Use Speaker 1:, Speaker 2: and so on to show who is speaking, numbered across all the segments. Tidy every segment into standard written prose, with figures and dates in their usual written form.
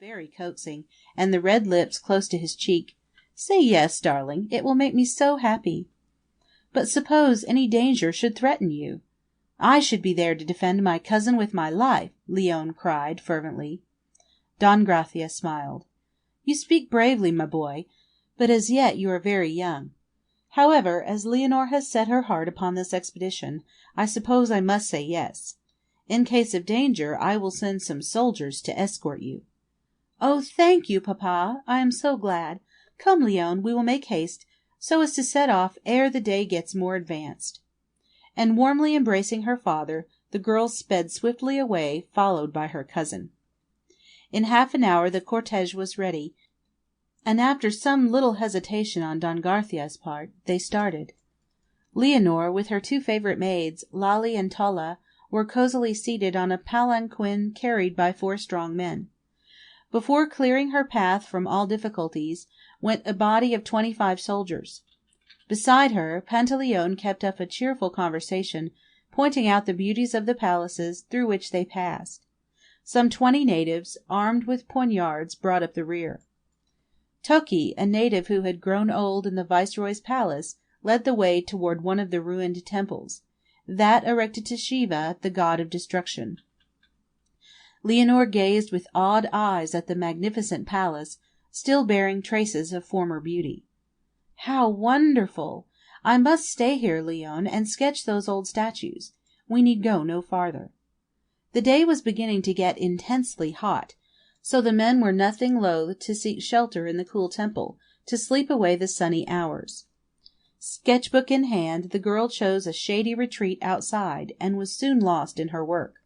Speaker 1: very coaxing, and the red lips close to his cheek. "Say yes, darling. It will make me so happy." "But suppose any danger should threaten you?" "I should be there to defend my cousin with my life," Leon cried fervently. Don Gracia smiled. "You speak bravely, my boy, but as yet you are very young. However, as Leonore has set her heart upon this expedition, I suppose I must say yes. In case of danger, I will send some soldiers to escort you." "Oh, thank you, papa! I am so glad. Come, Leon, we will make haste, so as to set off ere the day gets more advanced." And warmly embracing her father, the girl sped swiftly away, followed by her cousin. In half an hour the cortege was ready, and after some little hesitation on Don Garcia's part, they started. Leonore, with her two favourite maids, Lally and Tolla, were cosily seated on a palanquin carried by 4 strong men. Before clearing her path from all difficulties, went a body of 25 soldiers. Beside her, Pantaleone kept up a cheerful conversation, pointing out the beauties of the palaces through which they passed. Some 20 natives, armed with poignards, brought up the rear. Toki, a native who had grown old in the Viceroy's palace, led the way toward one of the ruined temples, that erected to Shiva, the god of destruction. Leonore gazed with awed eyes at the magnificent palace, still bearing traces of former beauty. "How wonderful! I must stay here, Leon, and sketch those old statues. We need go no farther." The day was beginning to get intensely hot, so the men were nothing loath to seek shelter in the cool temple, to sleep away the sunny hours. Sketchbook in hand, the girl chose a shady retreat outside, and was soon lost in her work.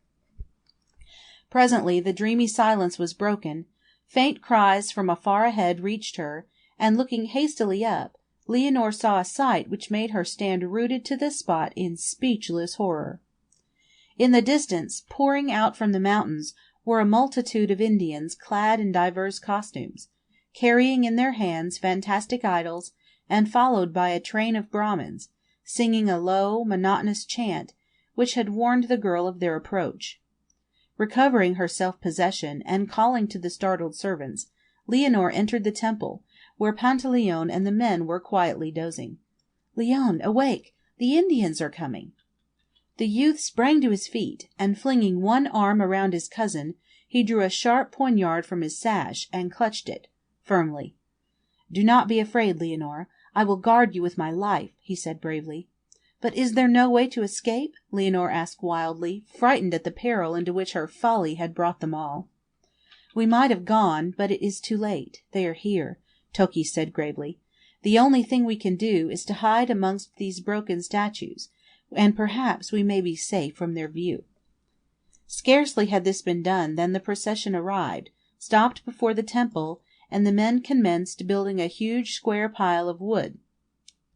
Speaker 1: Presently the dreamy silence was broken, faint cries from afar ahead reached her, and looking hastily up, Leonore saw a sight which made her stand rooted to the spot in speechless horror. In the distance, pouring out from the mountains, were a multitude of Indians clad in diverse costumes, carrying in their hands fantastic idols, and followed by a train of Brahmins, singing a low, monotonous chant, which had warned the girl of their approach. Recovering her self-possession, and calling to the startled servants, Leonore entered the temple, where Pantaleone and the men were quietly dozing. "Leon, awake! The Indians are coming!" The youth sprang to his feet, and flinging one arm around his cousin, he drew a sharp poignard from his sash, and clutched it firmly. "Do not be afraid, Leonore. I will guard you with my life," he said bravely. "But is there no way to escape?" Leonore asked wildly, frightened at the peril into which her folly had brought them all. "We might have gone, but it is too late. They are here," Toki said gravely. "The only thing we can do is to hide amongst these broken statues, and perhaps we may be safe from their view." Scarcely had this been done than the procession arrived, stopped before the temple, and the men commenced building a huge square pile of wood,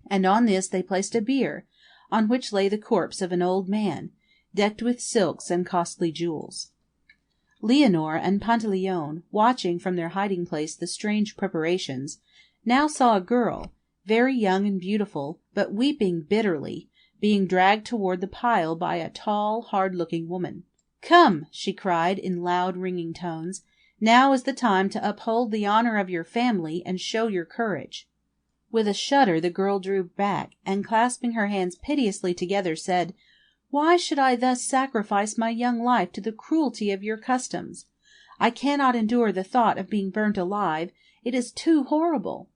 Speaker 1: and on this they placed a bier, on which lay the corpse of an old man, decked with silks and costly jewels. Leonore and Pantaleone, watching from their hiding-place the strange preparations, now saw a girl, very young and beautiful, but weeping bitterly, being dragged toward the pile by a tall, hard-looking woman. "Come!" she cried in loud, ringing tones. "Now is the time to uphold the honor of your family and show your courage." With a shudder the girl drew back, and clasping her hands piteously together, said, "Why should I thus sacrifice my young life to the cruelty of your customs? I cannot endure the thought of being burnt alive. It is too horrible."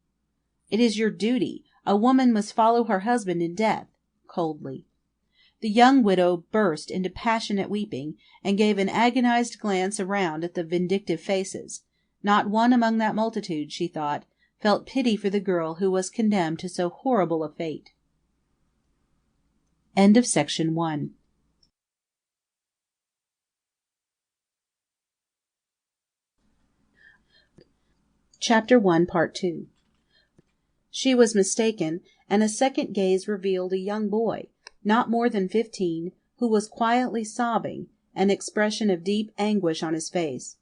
Speaker 1: "It is your duty. A woman must follow her husband in death," coldly. The young widow burst into passionate weeping, and gave an agonized glance around at the vindictive faces. Not one among that multitude, she thought, felt pity for the girl who was condemned to so horrible a fate. End of section 1. Chapter 1, Part 2. She was mistaken, and a second gaze revealed a young boy, not more than 15, who was quietly sobbing, an expression of deep anguish on his face.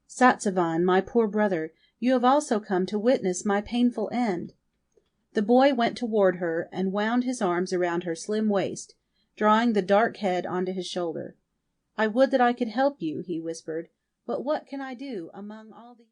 Speaker 1: "Satsavan, my poor brother, you have also come to witness my painful end." The boy went toward her and wound his arms around her slim waist, drawing the dark head onto his shoulder. "I would that I could help you," he whispered, "but what can I do among all these